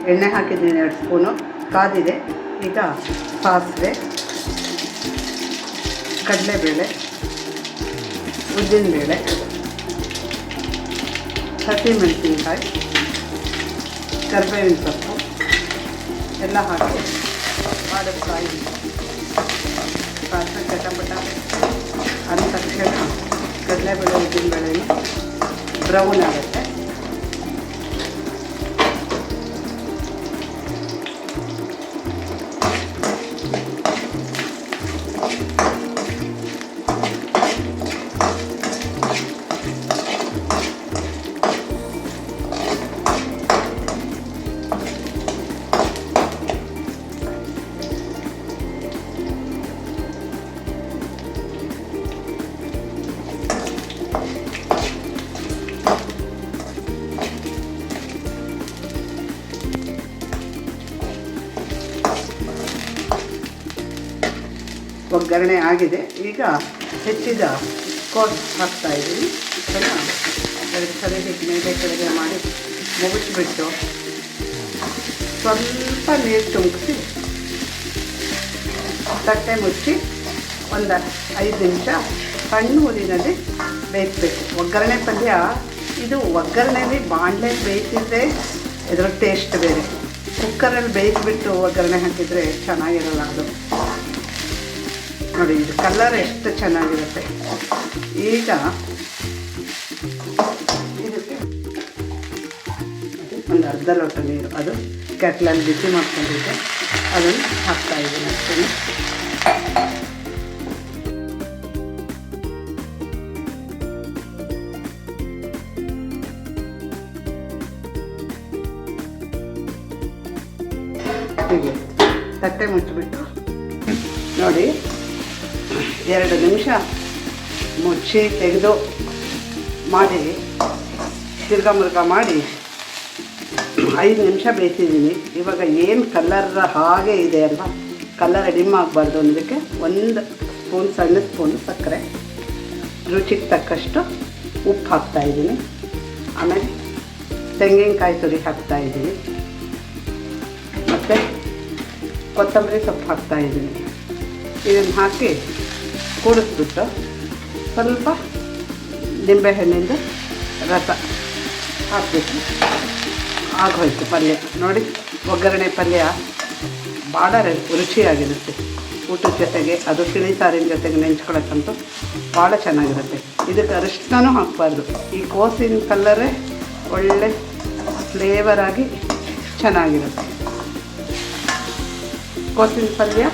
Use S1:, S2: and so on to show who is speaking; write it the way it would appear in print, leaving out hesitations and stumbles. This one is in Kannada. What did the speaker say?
S1: ಎಣ್ಣೆ ಹಾಕಿದ್ದೀನಿ 2 ಸ್ಪೂನು, ಕಾದಿದೆ. ಈಗ ಸಾಸಿವೆ, ಕಡಲೆಬೇಳೆ, ಉದ್ದಿನಬೇಳೆ, ಹಸಿಮೆಣಸಿನ್ಕಾಯಿ, ಕರಿಬೇವಿನ ಸೊಪ್ಪು ಎಲ್ಲ ಹಾಕಿ ಕಾಯಿ ಸಾಸಿವೆ ಚಟಪಟ ಅಂದ ತಕ್ಷಣ ಕಡಲೆಬೇಳೆ ಉದ್ದಿನಬೇಳೆ ಬ್ರೌನ್ ಆಗುತ್ತೆ. ಒಗ್ಗರಣೆ ಆಗಿದೆ. ಈಗ ಹೆಚ್ಚಿದ ಕೋಸ್ ಹಾಕ್ತಾಯಿದ್ದೀನಿ. ಅದನ್ನು 2 ಸಲ ಹೀಗೆ ಮೇಲೆ ಕೆಳಗೆ ಮಾಡಿ ಮುಗಿಸ್ಬಿಟ್ಟು ಸ್ವಲ್ಪ ನೀರು ತುಂಬಿಸಿ ತಟ್ಟೆ ಮುಚ್ಚಿ ಒಂದು 5 ನಿಮಿಷ ಸಣ್ಣ ಊರಿನಲ್ಲಿ ಬೇಯಿಸಬೇಕು. ಒಗ್ಗರಣೆ ಪಲ್ಯ ಇದು ಒಗ್ಗರಣೆಯಲ್ಲಿ ಬಾಣಲೆ ಬೇಯಿಸಿದ್ರೆ ಇದರ ಟೇಸ್ಟ್ ಬೇರೆ. ಕುಕ್ಕರಲ್ಲಿ ಬೇಯಿಸಿಬಿಟ್ಟು ಒಗ್ಗರಣೆ ಹಾಕಿದರೆ ಚೆನ್ನಾಗಿರಲ್ಲ ಅದು. ನೋಡಿ, ಇದು ಕಲರ್ ಎಷ್ಟು ಚೆನ್ನಾಗಿರುತ್ತೆ. ಈಗ ಇದಕ್ಕೆ ಒಂದು ಅರ್ಧ ಲೋಟ ನೀರು, ಅದು ಕೆಟ್ಲಲ್ಲಿ ಬಿಸಿ ಮಾಡ್ಕೊಂಡಿದ್ದೆ, ಅದನ್ನು ಹಾಕ್ತಾಯಿದ್ದೀನಿ ಅಷ್ಟೇ. ಹೀಗೆ ತಟ್ಟೆ ಮುಚ್ಚಿಬಿಟ್ಟು ನೋಡಿ 2 ನಿಮಿಷ ಮುಚ್ಚಿ ತೆಗೆದು ಮಾಡಿ ತಿರ್ಗಾ ಮುರ್ಗ ಮಾಡಿ 5 ನಿಮಿಷ ಬೇಯಿಸಿದ್ದೀನಿ. ಇವಾಗ ಏನು ಕಲರ್ ಹಾಗೆ ಇದೆ ಅಲ್ವಾ, ಕಲರ್ ಡಿಮ್ ಆಗಬಾರ್ದು ಅನ್ನೋದಕ್ಕೆ 1 ಸ್ಪೂನ್ ಸಣ್ಣ ಸ್ಪೂನ್ ಸಕ್ಕರೆ, ರುಚಿಗೆ ತಕ್ಕಷ್ಟು ಉಪ್ಪು ಹಾಕ್ತಾಯಿದ್ದೀನಿ. ಆಮೇಲೆ ತೆಂಗಿನಕಾಯಿ ತುರಿ ಹಾಕ್ತಾಯಿದ್ದೀನಿ ಮತ್ತು ಕೊತ್ತಂಬರಿ ಸೊಪ್ಪು ಹಾಕ್ತಾಯಿದ್ದೀನಿ. ಇದನ್ನು ಹಾಕಿ ಕೂಡಿಸ್ಬಿಟ್ಟು ಸ್ವಲ್ಪ ನಿಂಬೆಹಣ್ಣಿಂದ ರಸ ಹಾಕಬೇಕು. ಆಗೋಯ್ತು ಪಲ್ಯ. ನೋಡಿ, ಒಗ್ಗರಣೆ ಪಲ್ಯ ಭಾಳ ರುಚಿಯಾಗಿರುತ್ತೆ. ಊಟದ ಜೊತೆಗೆ, ಅದು ತಿಳಿ ಸಾರಿನ ಜೊತೆಗೆ ನೆಂಚ್ಕೊಳ್ಳೋಕ್ಕಂತೂ ಭಾಳ ಚೆನ್ನಾಗಿರುತ್ತೆ. ಇದಕ್ಕೆ ಅರಿಶಿನೂ ಹಾಕಬಾರ್ದು. ಈ ಕೋಸಿನ ಕಲ್ಲರೇ ಒಳ್ಳೆ ಫ್ಲೇವರಾಗಿ ಚೆನ್ನಾಗಿರುತ್ತೆ. ಕೋಸಿನ ಪಲ್ಯ